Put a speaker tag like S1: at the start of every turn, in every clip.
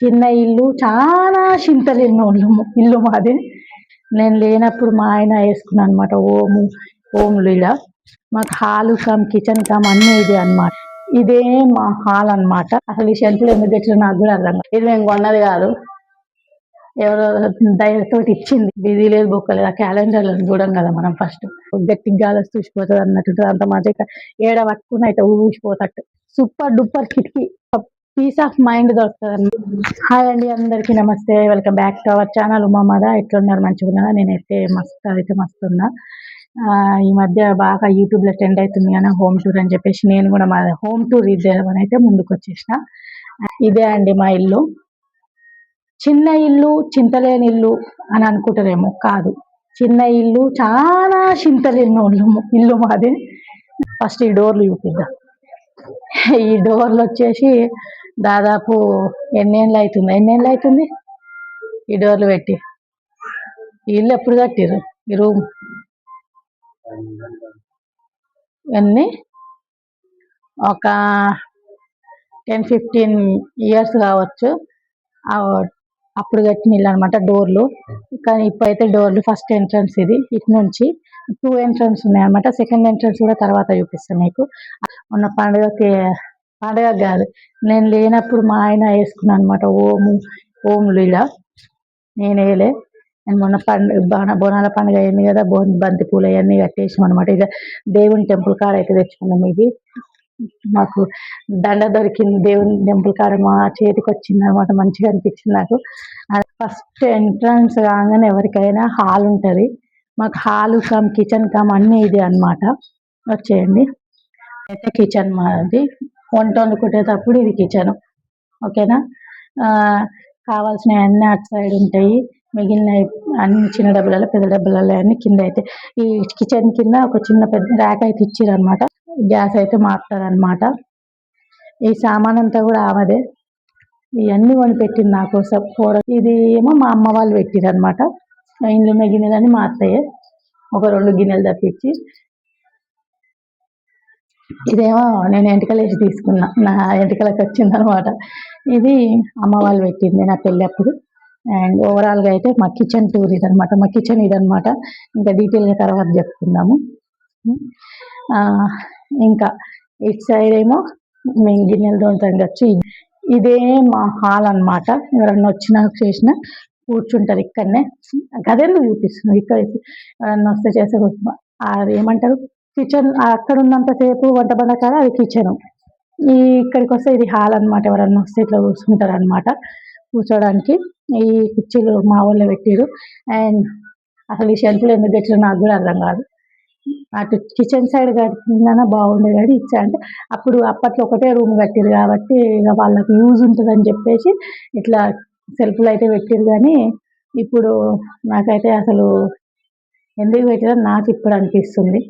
S1: చిన్న ఇల్లు చాలా చింతలేని ఇల్లు మాది. నేను లేనప్పుడు మా ఆయన వేసుకున్నాను అనమాట. ఓములు ఇలా మాకు హాలు కమ్ కిచెన్ కమ్ అన్నీ ఇదే అనమాట. ఇదే మా హాల్ అనమాట. అసలు ఈ షెల్ఫ్లు ఎందుకు తెచ్చిన నాకు కూడా అర్థం కాదు. ఇది మేము కొన్నది కాదు, ఎవరో దయతో ఇచ్చింది. బిజీ లేదు, బొక్కలేదు. ఆ క్యాలెండర్లను చూడం కదా మనం ఫస్ట్. గట్టి గాలి చూసిపోతుంది అన్నట్టు అంత మంచిగా ఏడ పట్టుకుని అయితే ఊసిపోతట్టు సూపర్ డూపర్ కిటికీ. పీస్ ఆఫ్ మైండ్ దొరుకుతుంది. హాయ్ అండి, అందరికీ నమస్తే. Welcome back to our channel ఉమామాద. ఎట్లున్నారు? మంచిగా ఉన్నారా? నేనైతే మస్తు ఉన్నా. ఈ మధ్య బాగా యూట్యూబ్ లో ట్రెండ్ అవుతుంది కానీ హోమ్ టూర్ అని చెప్పేసి నేను కూడా మా హోమ్ టూర్ ఇద్దామని అయితే ముందుకు వచ్చేసిన. ఇదే అండి మా ఇల్లు. చిన్న ఇల్లు చింతలేని ఇల్లు అని అనుకుంటారేమో, కాదు. చిన్న ఇల్లు చాలా చింతలేని ఇల్లు మాది. ఫస్ట్ ఈ డోర్లు చూపిద్దాం. ఈ డోర్లు వచ్చేసి దాదాపు ఎన్నేళ్ళు అవుతుంది ఈ డోర్లు పెట్టి. ఈ ఇల్లు ఎప్పుడు కట్టిర్రు? ఈ రూమ్ అన్ని ఒక 10-15 ఇయర్స్ కావచ్చు. అప్పుడు కట్టిన ఇల్లు అనమాట డోర్లు. కానీ ఇప్పుడైతే డోర్లు ఫస్ట్ ఎంట్రన్స్ ఇది. ఇటు నుంచి 2 ఎంట్రన్స్ ఉన్నాయి అనమాట. సెకండ్ ఎంట్రన్స్ కూడా తర్వాత చూపిస్తాను మీకు. మొన్న పండుగ కాదు, నేను లేనప్పుడు మా ఆయన వేసుకున్నాను అనమాట. ఓములు ఇలా నేను వేయలే. నేను మొన్న బోనాల పండుగ అయింది కదా, బంతి పూలు అవన్నీ కట్టేసాం అనమాట. ఇలా దేవుని టెంపుల్ కాడ అయితే తెచ్చుకున్నాం. ఇది మాకు దండ దొరికింది దేవుని టెంపుల్ కాడ, మా చేతికి వచ్చింది అనమాట. మంచిగా అనిపించింది నాకు. ఫస్ట్ ఎంట్రన్స్ కాగానే ఎవరికైనా హాల్ ఉంటుంది. మాకు హాలు కమ్ కిచెన్ కమ్ అన్నీ ఇదే అనమాట. వచ్చేయండి. అయితే కిచెన్ మాది. వంట వండుకునేటప్పుడు ఇది కిచెన్, ఓకేనా. కావాల్సిన అన్ని అటు సైడ్ ఉంటాయి. మిగిలిన అన్ని చిన్న డబ్బులలో పెద్ద డబ్బులలో అన్ని కింద అయితే. ఈ కిచెన్ కింద ఒక చిన్న పెద్ద ర్యాక్ అయితే ఇచ్చారు అనమాట. గ్యాస్ అయితే మారుతారనమాట. ఈ సామాన్ అంతా కూడా ఆమెదే. ఇవన్నీ కొని పెట్టింది నా కోసం. ఇది ఏమో మా అమ్మ వాళ్ళు పెట్టిరు అనమాట. ఇందులో గిన్నెలని మా అత్తయ్య ఒక 2 గిన్నెలు తప్పించి. ఇదేమో నేను ఎంటికలు వేసి తీసుకున్నా, నా ఎంటికలకు వచ్చింది అనమాట. ఇది అమ్మ వాళ్ళు పెట్టింది నా పెళ్ళప్పుడు. అండ్ ఓవరాల్గా అయితే మా కిచెన్ టూర్ ఇదనమాట. మా కిచెన్ ఇదనమాట. ఇంకా డీటెయిల్గా తర్వాత చెప్పుకుందాము. ఇంకా ఇటు సైడ్ ఏమో మేము గిన్నెలు తోముతాం. ఇదే మా హాల్ అనమాట. ఎవరన్నా వచ్చినా చేసినా కూర్చుంటారు ఇక్కడనే. గదెందుకు చూపిస్తున్నాం? ఇక్కడ ఎవరన్నా వస్తే చేస్తే కూర్చున్నా. అది ఏమంటారు, కిచెన్. అక్కడ ఉన్నంతసేపు వంట బండ కాడ అది కిచెన్. ఇక్కడికి వస్తే ఇది హాల్ అనమాట. ఎవరన్నా వస్తే ఇట్లా కూర్చుంటారు అనమాట. కూర్చోడానికి ఈ కుర్చీలు మా ఊళ్ళో పెట్టారు. అండ్ అసలు ఈ షెల్ఫ్లు ఎందుకు తెచ్చిన నాకు కూడా అర్థం కాదు. అటు కిచెన్ సైడ్ కట్టిందన్నా బాగుండేది, కానీ ఇచ్చా అంటే అప్పట్లో ఒకటే రూమ్ కట్టారు కాబట్టి ఇక వాళ్ళకి యూజ్ ఉంటుందని చెప్పేసి ఇట్లా సెల్ఫ్లు అయితే పెట్టారు. కానీ ఇప్పుడు నాకైతే అసలు ఎందుకు పెట్టారో నాకు ఇప్పుడు అనిపిస్తుంది.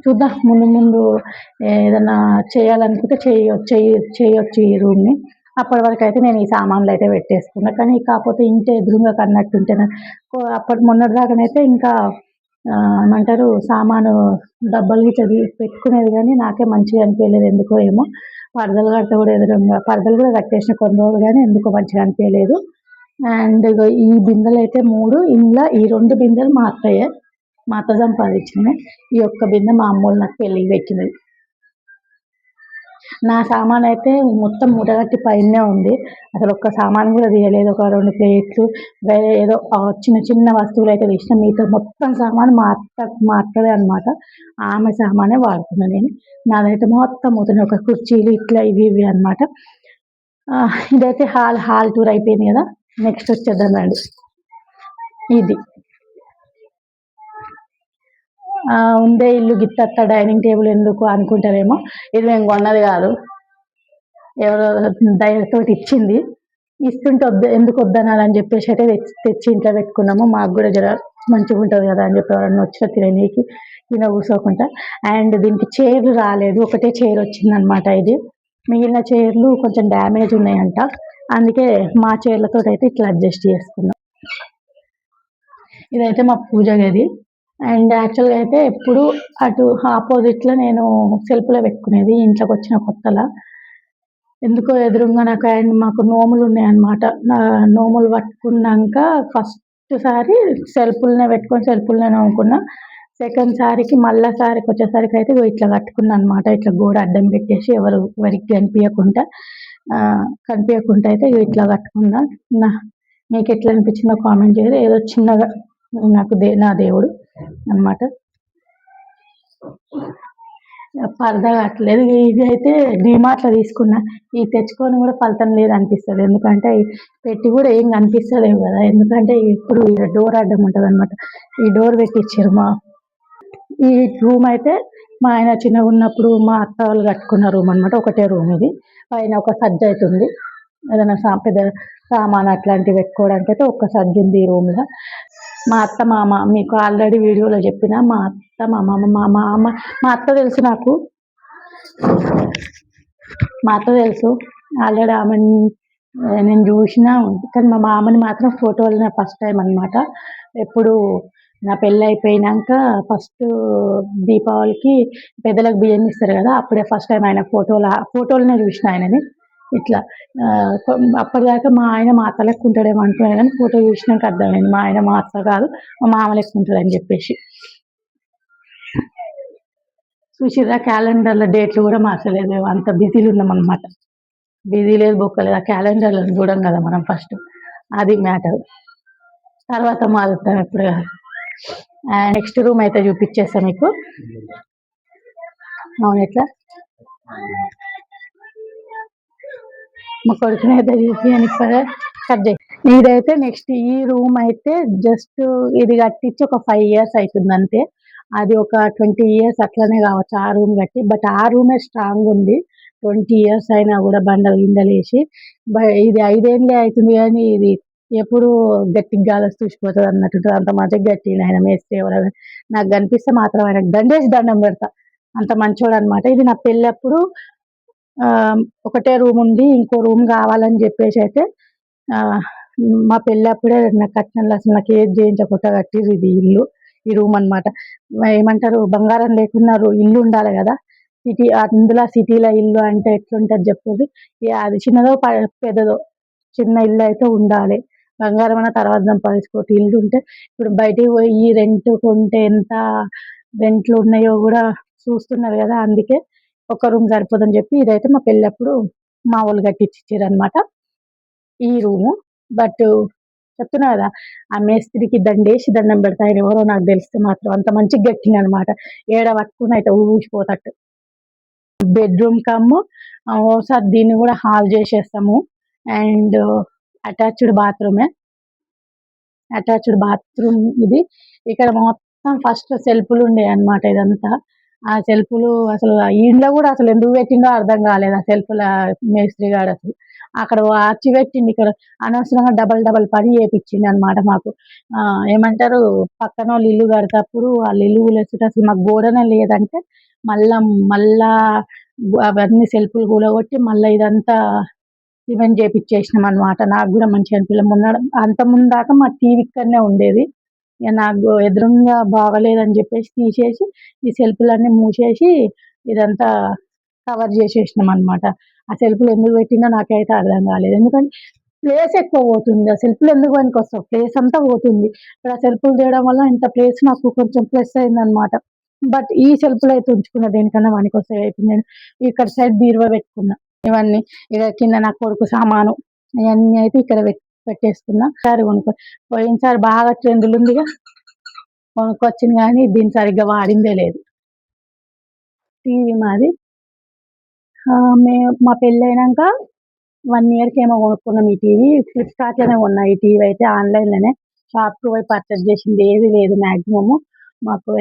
S1: చూద్దాం, ముందు ముందు ఏదన్నా చేయాలనుకుంటే చేయొచ్చు ఈ రూమ్ని. అప్పటి వరకు అయితే నేను ఈ సామాన్లు అయితే పెట్టేసుకున్నా. కానీ కాకపోతే ఇంటి ఎదురుగా కన్నట్టుంటే అప్పటి మొన్నటిదాకానైతే ఇంకా ఏమంటారు, సామాను డబ్బాలు గిట్ల పెట్టుకునేది. కానీ నాకే మంచిగా అనిపించలేదు ఎందుకో ఏమో. పరదలు కట్ట కూడా ఎదురుగా పరదలు కూడా కట్టేసిన కొన్ని రోజులు, కానీ ఎందుకో మంచిగా అనిపించలేదు. అండ్ ఈ బిందెలు అయితే 3, ఇంట్లో ఈ 2 బిందెలు మా అత్త సంపాదించింది. ఈ ఒక్క బిందె మా అమ్మోళ్ళు నాకు పెళ్ళికి పెట్టినది. నా సామాన్ అయితే మొత్తం మూటగట్టి పైనే ఉంది. అసలు ఒక్క సామాన్ కూడా తీయలేదు. ఒక 2 ప్లేట్లు, ఏదో చిన్న చిన్న వస్తువులు అయితే తీసిన. మీతో మొత్తం సామాన్ మా అత్తదే అనమాట. ఆమె సామానే వాడుతున్నాను నేను. నాదైతే మొత్తం అవుతుంది. ఒక కుర్చీలు ఇట్లా ఇవి అనమాట. ఇదైతే హాల్ టూర్ అయిపోయింది కదా. నెక్స్ట్ వచ్చేద్దాం రండి. ఇది ఉందే ఇల్లు గిత్త డైనింగ్ టేబుల్ ఎందుకు అనుకుంటారేమో. ఇది మేము కొన్నది కాదు, ఎవరో దయతో ఇచ్చింది. ఇస్తుంటే ఎందుకు వద్దనాలని చెప్పేసి అయితే తెచ్చి ఇంట్లో పెట్టుకున్నాము. మాకు కూడా జర మంచిగా ఉంటుంది కదా అని చెప్పి ఎవరన్నా వచ్చిన తిననీకి కూర్చోకుండా. అండ్ దీనికి చైర్లు రాలేదు, ఒకటే చైర్ వచ్చిందనమాట. ఇది మిగిలిన చైర్లు కొంచెం డ్యామేజ్ ఉన్నాయంట. అందుకే మా చైర్లతో అయితే ఇట్లా అడ్జస్ట్ చేసుకున్నాం. ఇదైతే మా పూజ గది. అండ్ యాక్చువల్గా అయితే ఎప్పుడు అటు ఆపోజిట్లో నేను సెల్ఫ్లో పెట్టుకునేది ఇంట్లోకి వచ్చిన కొత్తలో. ఎందుకో ఎదురుంగా నాకు మాకు నోములు ఉన్నాయన్నమాట. నోములు పట్టుకున్నాక ఫస్ట్ సారి సెల్ఫ్‌లనే పెట్టుకొని సెల్ఫ్‌లనే నోముకున్నా. సెకండ్ సారికి మళ్ళా సారికి వచ్చేసరికి అయితే ఇట్లా కట్టుకున్నా అనమాట. ఇట్లా గోడ అడ్డం పెట్టేసి ఎవరికి కనిపియకుండా అయితే ఇట్లా కట్టుకున్నా. నా మీకు ఎట్లా అనిపించిందో కామెంట్ చేయండి. ఏదో చిన్నగా నాకు నా దేవుడు అనమాట. పరదా కట్టలేదు. ఇది అయితే డీమార్ట్‌లో తీసుకున్నా. ఇది తెచ్చుకొని కూడా ఫలితం లేదనిపిస్తది. ఎందుకంటే పెట్టి కూడా ఏం కనిపిస్తలేవు కదా! ఎందుకంటే ఇప్పుడు ఈడ డోర్ అడ్డం ఉంటదనమాట. ఈ డోర్ పెట్టిచ్చిర్రు ఈ రూమ్ అయితే మా ఆయన చిన్నగున్నప్పుడు మా అత్త వాళ్ళు కట్టుకున్న రూమ్ అనమాట. ఒకటే రూమ్ ఇది. పైన ఒక సజ్జ అయితే ఉంది. ఏదైనా పెద్ద సామాను అట్లాంటివి పెట్టుకోవడానికైతే ఒక్క సజ్జ ఉంది ఈ రూమ్‌లో. మా అత్త, మామ మీకు ఆల్రెడీ వీడియోలో చెప్పిన మా అత్త, మా మామ మా అత్త తెలుసు నాకు. మా అత్త తెలుసు. ఆల్రెడీ ఆమెని నేను చూసినా. కానీ మా మామని మాత్రం ఫోటోలోనే ఫస్ట్ టైం అనమాట. ఎప్పుడు నా పెళ్ళి అయిపోయినాక ఫస్ట్ దీపావళికి పెద్దలకు బియ్యం ఇస్తారు కదా! అప్పుడే ఫస్ట్ టైం ఆయన ఫోటోలోనే చూసిన ఆయనని. ఇట్లా అప్పటిదాకా మా ఆయన మా అత్త లెక్క ఉంటాడేమో అనుకున్నాను కానీ ఫోటో చూసినాక అర్థమైంది మా ఆయన మా అత్త కాదు, మా మామ లెక్క ఉంటాడని చెప్పేసి. చూసిర్రా క్యాలెండర్లో డేట్లు కూడా మార్చలేదు. మేము అంత బిజీలో ఉన్నాం అనమాట. బిజీ లేదు బొక్కలేదు. ఆ క్యాలెండర్లో చూడం కదా మనం ఫస్ట్. అది మ్యాటర్. తర్వాత మారుతాం ఎప్పుడు కాదు. నెక్స్ట్ రూమ్ అయితే చూపించేస్తా మీకు. అవును ఎట్లా మా కొడుకుని అయితే చూపించని కట్ చేయి. ఇదైతే నెక్స్ట్ ఈ రూమ్ అయితే జస్ట్ ఇది కట్టించి ఒక 5 years అవుతుంది అంతే. అది ఒక 20 years అట్లనే కావచ్చు ఆ రూమ్ కట్టి. బట్ ఆ రూమే స్ట్రాంగ్ ఉంది. 20 years అయినా కూడా బండలు గిండలు వేసి. ఇది 5 ఏళ్ళే అవుతుంది కానీ ఇది ఎప్పుడు గట్టిగా గాలి వస్తే చూసిపోతుంది అన్నట్టు అంత మంచిగా గట్టిండు ఆయన మేస్త్రి. ఎవరైనా నాకు కనిపిస్తే మాత్రం ఆయనకు దండేసి దండం పెడతా. అంత మంచోడు అనమాట. ఇది నా పెళ్ళప్పుడు ఒకటే రూమ్ ఉంది. ఇంకో రూమ్ కావాలని చెప్పేసి అయితే మా పెళ్ళప్పుడే నాకు కట్నంలో అసలు నాకు ఏది చేయించకుండా కట్టిర్రు ఇది ఇల్లు. ఈ రూమ్ అనమాట. ఏమంటారు బంగారం లేకున్నా ఇల్లు ఉండాలి కదా! అందులో సిటీలో ఇల్లు అంటే ఎట్లుంటది చెప్పుర్రి. అది చిన్నదో పెద్దదో చిన్న ఇల్లు అయితే ఉండాలి. బంగారం అన్న తర్వాత సంపాదించుకోవచ్చు. ఇల్లు ఉంటే ఇప్పుడు బయటికి పోయి రెంట్ కొంటే ఎంత రెంట్లు ఉన్నాయో కూడా చూస్తున్నారు కదా! అందుకే ఒక రూమ్ సరిపోదని చెప్పి ఇదైతే మా పెళ్ళప్పుడు మా వాళ్ళు కట్టించిర్రనమాట ఈ రూము. బట్ చెప్తున్నా కదా ఆ మేస్త్రికి దండేసి దండం పెడతా. ఆయన ఎవరో నాకు తెలిస్తే మాత్రం అంత మంచిగా గట్టిండనమాట. ఏడ పట్టుకుని అయితే ఊసిపోతట్టు. బెడ్రూమ్ కమ్ ఒకసారి దీన్ని కూడా హాల్ చేసేస్తాము. అండ్ అటాచ్డ్ బాత్రూమే. అటాచ్డ్ బాత్రూమ్ ఇది. ఇక్కడ మొత్తం ఫస్ట్ సెల్ఫ్లు ఉండే అనమాట ఇదంతా. ఆ సెల్ఫ్లు అసలు ఇంట్లో కూడా అసలు ఎందుకు పెట్టిండో అర్థం కాలేదు. ఆ సెల్ఫ్ల మేస్త్రి గాడు అసలు అక్కడ వాచి పెట్టిండు. ఇక్కడ అనవసరంగా డబల్ పని చేపించిండు అనమాట మాకు. ఏమంటారు పక్కన వాళ్ళు ఇల్లు కడతప్పుడు వాళ్ళు ఇల్లు కూలేస్తుంటే అసలు మాకు గోడనే లేదంటే మళ్ళా అవన్నీ సెల్ఫ్లు కూలగొట్టి మళ్ళీ ఇదంతా సిమెంట్ చేపించేసినాం అనమాట. నాకు కూడా మంచిగా అనిపించలేదు. అంత ముందు దాకా మా టీవీ ఇక్కడనే ఉండేది. ఇక నాకు ఎదురుంగా బాగలేదని చెప్పేసి తీసేసి ఈ సెల్ఫ్లన్నీ మూసేసి ఇదంతా కవర్ చేసేసినాం అనమాట. ఆ సెల్ఫ్లు ఎందుకు పెట్టిందో నాకైతే అర్థం కాలేదు. ఎందుకంటే ప్లేస్ ఎక్కువ పోతుంది. ఆ సెల్ఫ్లు ఎందుకు పనికొస్తావు? ప్లేస్ అంతా పోతుంది. ఇప్పుడు ఆ సెల్ఫ్లు చేయడం వల్ల ఇంత ప్లేస్ నాకు కొంచెం ప్లస్ అయిందనమాట. బట్ ఈ సెల్ఫ్లు అయితే ఉంచుకున్న దేనికన్నా పనికొస్తాయి. ఇప్పుడు నేను ఇక్కడ సైడ్ బీరువా పెట్టుకున్నా. ఇవన్నీ ఇక కింద నా కొడుకు సామాను ఇవన్నీ అయితే ఇక్కడ పెట్టేసుకున్నా. సరే పోయినసారి బాగా ట్రెండ్లు ఉందిగా కొనుక్కొచ్చింది కానీ దీన్ని సరిగ్గా వాడిందే లేదు. టీవీ మాది మా పెళ్ళైనాక 1 yearకి ఏమో కొనుక్కున్నాం ఈ టీవీ. ఫ్లిప్కార్ట్లోనే కొన్నా ఈ టీవీ అయితే. ఆన్లైన్లోనే షాప్కి పోయి పర్చేస్ చేసింది ఏది లేదు. మ్యాక్సిమము మాకు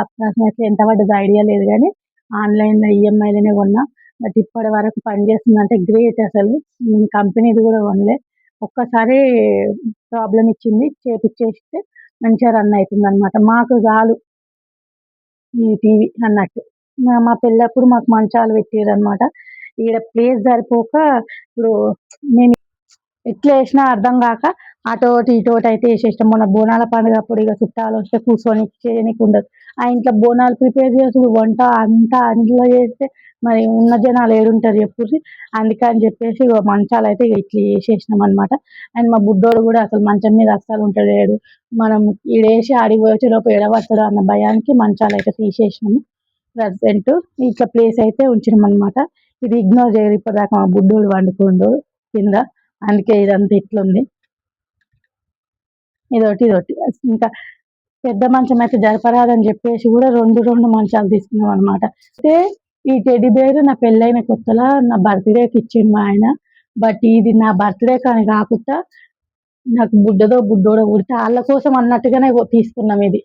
S1: అప్రాక్సిమేట్లీ ఎంత పడ్డదో ఐడియా లేదు కానీ ఆన్లైన్లో ఈఎంఐలోనే కొన్నా. బట్ ఇప్పటి వరకు పనిచేస్తుందంటే గ్రేట్ అసలు. నేను కంపెనీది కూడా కొనలే. ఒక్కసారి ప్రాబ్లం ఇచ్చింది చేపిచ్చేస్తే మంచిగా రన్ అవుతుంది అనమాట. మాకు చాలు ఈ టీవీ అన్నట్టు. మా పెళ్ళప్పుడు మాకు మంచాలు పెట్టిరనమాట. ఈడ ప్లేస్ సరిపోక ఇప్పుడు నేను ఎట్లా వేసినా అర్థం కాక అటోటి ఇటోటి అయితే వేసేసినాం. మొన్న బోనాల పండుగ అప్పుడు ఇక చుట్టాలు వస్తే కూర్చొని చేయనీకి ఉండదు. ఆ ఇంట్లో బోనాలు ప్రిపేర్ చేసుడు, వంట అంతా అందులో చేస్తే మరి ఉన్న జనాలు ఏడుంటారు చెప్పుర్రి. అందుకని చెప్పేసి ఇగో మంచాలైతే ఇట్లా ఏసేసినాం అన్నమాట. అండ్ మా బుడ్డోడు కూడా అసలు మంచం మీద అస్సలు ఉంటలేడు. మనం ఈడేసి ఆడికి వచ్చేలోపు ఎడబడతాడో అన్న భయానికి మంచాలైతే తీసేసినాము. ప్రెజెంట్ ఇట్లా ప్లేస్ అయితే ఉంచినాం అన్నమాట. ఇది ఇగ్నోర్ చేయరు, ఇప్పటిదాకా మా బుడ్డోడు వండుకుండు కింద, అందుకే ఇదంతా ఇట్లుంది. ఇదొకటి ఇంకా పెద్ద మంచం అయితే జరపరాదని చెప్పేసి కూడా రెండు రెండు మంచాలు తీసుకున్నాం అనమాట. అయితే ఈ టెడ్డీ బేర్ నా పెళ్ళైన కొత్తలో నా బర్త్డేకి ఇచ్చిండు మా ఆయన. బట్ ఇది నా బర్త్డే కానీ కాకుండా నాకు బుడ్డోడో పుడితే వాళ్ళ కోసం అన్నట్టుగానే తీసుకున్నాం ఇది.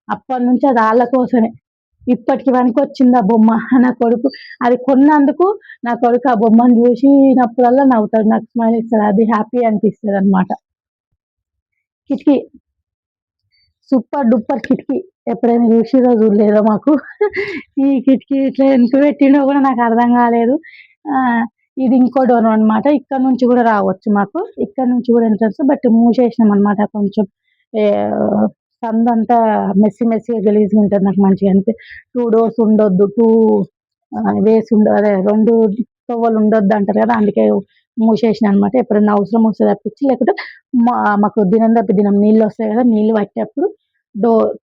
S1: అప్పటి నుంచి అది వాళ్ళ కోసమే. ఇప్పటికి పనికొచ్చింది ఆ బొమ్మ. నా కొడుకు అది కొన్నందుకు నా కొడుకు ఆ బొమ్మను చూసినప్పుడల్లా నవ్వుతాడు, నాకు స్మైల్ ఇస్తాడు, అది హ్యాపీ అనిపిస్తుంది అనమాట. కిటికీ సూపర్ డూపర్ కిటికీ, ఎప్పుడైనా చూసిరో చూడలేదో మాకు. ఈ కిటికీ ఇట్లా ఎందుకు పెట్టిండో కూడా నాకు అర్థం కాలేదు. ఇది ఇంకో డోర్ అనమాట. ఇక్కడ నుంచి కూడా రావచ్చు మాకు, ఇక్కడ నుంచి కూడా ఎంట్రన్స్, బట్ మూసేసినాం అనమాట. కొంచెం సందంతా మెస్సిగా గలీజ్గా ఉంటుంది, నాకు మంచిగా అంటే 2 డోర్స్ ఉండొద్దు, 2 వేస్ అదే 2 తొవ్వలు ఉండొద్దు అంటారు కదా, అందుకే మూసేసిన అనమాట. ఎప్పుడైనా అవసరం వస్తే తప్పించి, లేకుంటే మాకు దినం తప్పి దినం నీళ్ళు వస్తాయి కదా, నీళ్ళు పట్టేటప్పుడు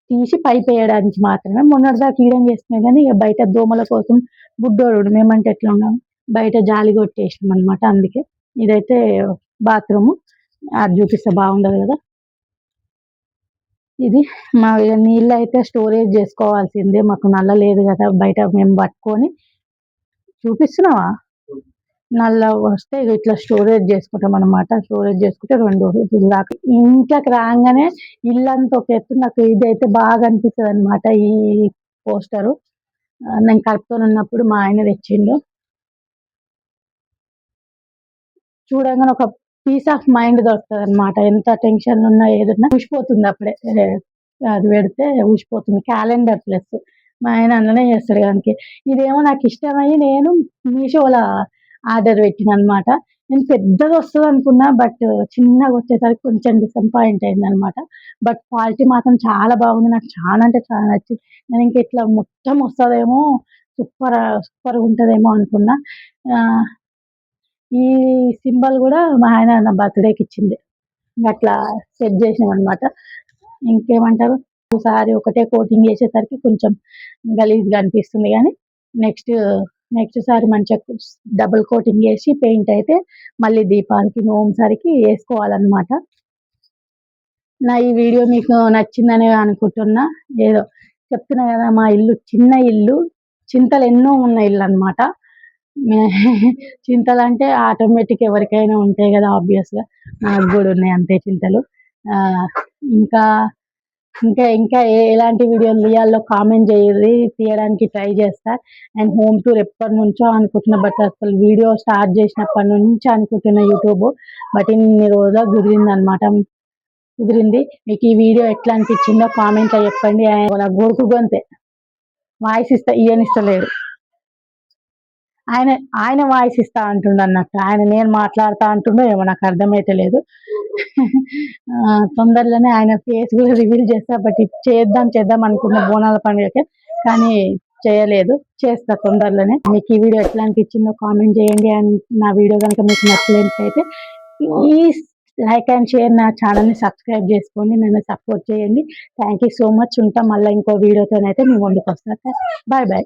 S1: తీసి పైప్ వేయడానికి మాత్రమే. మొన్నటిదాకా ఈడం చేస్తున్నాయి కానీ ఇక బయట దోమల కోసం బుడ్డోడు మేమంటే ఎట్లా ఉన్నాం, బయట జాలి కొట్టేసినాం అనమాట. అందుకే ఇదైతే బాత్రూమ్, అది చూపిస్తే బాగుండదు కదా. ఇది మా నీళ్ళు అయితే స్టోరేజ్ చేసుకోవాల్సిందే, మాకు నల్ల లేదు కదా, బయట మేము పట్టుకొని చూపిస్తున్నావా, నల్ల వస్తే ఇట్లా స్టోరేజ్ చేసుకుంటాం అనమాట. స్టోరేజ్ చేసుకుంటే 2 రోజులు దాకా. ఇంట్లోకి రాగానే ఇల్లంతా ఒక ఎత్తు. నాకు ఇదైతే బాగా అనిపిస్తుంది అనమాట, ఈ పోస్టరు. నేను కడుపుతో ఉన్నప్పుడు మా ఆయన తెచ్చిండు. చూడంగానే ఒక పీస్ ఆఫ్ మైండ్ దొరుకుతుంది అనమాట. ఎంత టెన్షన్ ఉన్నా ఏదన్నా ఊసిపోతుంది అప్పుడే, అది పెడితే ఊసిపోతుంది. క్యాలెండర్ ప్లస్ మా ఆయన అన్ననే చేస్తాడు దానికి. ఇదేమో నాకు ఇష్టమయ్యి నేను మీషోలో ఆర్డర్ పెట్టిన అనమాట. నేను పెద్దది వస్తుంది అనుకున్నా, బట్ చిన్నగా వచ్చేసరికి కొంచెం డిసప్పాయింట్ అయింది అనమాట. బట్ క్వాలిటీ మాత్రం చాలా బాగుంది, నాకు చాలా అంటే చాలా నచ్చింది. నేను ఇంక ఇట్లా మొత్తం వస్తుందేమో, సూపర్గా ఉంటుందేమో అనుకున్నా. ఈ సింబల్ కూడా మా ఆయన నా బర్త్డేకి ఇచ్చింది. అట్లా సెట్ చేసినాం అనమాట. ఇంకేమంటారు, ఒకసారి ఒకటే కోటింగ్ చేసేసరికి కొంచెం గలీజ్గా అనిపిస్తుంది కానీ నెక్స్ట్ సారి మంచిగా డబుల్ కోటింగ్ వేసి పెయింట్ అయితే మళ్ళీ దీపాలకి నోంసరికి వేసుకోవాలన్నమాట. నా ఈ వీడియో మీకు నచ్చిందని అనుకుంటున్నా. ఏదో చెప్తున్నా కదా, మా ఇల్లు చిన్న ఇల్లు, చింతలు ఎన్నో ఉన్న ఇల్లు అనమాట. చింతలు అంటే ఆటోమేటిక్ ఎవరికైనా ఉంటాయి కదా, ఆబ్వియస్గా నాకు కూడా ఉన్నాయి అంతే చింతలు. ఇంకా ఇంకా ఇంకా ఎలాంటి వీడియోలు తీయాలో కామెంట్ చేయండి, తీయడానికి ట్రై చేస్తా. అండ్ హోమ్ టూర్ ఎప్పటి నుంచో అనుకుంటున్నా, బట్ అసలు వీడియో స్టార్ట్ చేసినప్పటి నుంచి అనుకుంటున్నా యూట్యూబ్, బట్ ఇన్ని రోజులు కుదిరింది. మీకు ఈ వీడియో ఎట్లా అనిపించిందో కామెంట్లో చెప్పండి. నా గొడుకు గొంతే వాయిస్ ఇయ్యనిస్తలేడు, ఆయన వాయిస్ ఇస్తా అంటుండ అన్నట్టు. నేను మాట్లాడుతా అంటుండో ఏమో నాకు అర్థమైతే లేదు. తొందరలోనే ఆయన ఫేస్ కూడా రివీల్ చేస్తా, బట్ చేద్దాం అనుకున్న బోనాల పండుగకి, కానీ చేయలేదు. చేస్తా తొందరలోనే. మీకు ఈ వీడియో ఎట్లా అనిపించిందో కామెంట్ చేయండి. అండ్ నా వీడియో కనుక మీకు నచ్చలేనట్లయితే ప్లీజ్ లైక్ అండ్ షేర్, నా ఛానల్ని సబ్స్క్రైబ్ చేసుకోండి, నన్ను సపోర్ట్ చేయండి. Thank you so much. ఉంటాం మళ్ళీ ఇంకో వీడియోతోనైతే మీ ముందుకు వస్తాను. Bye bye.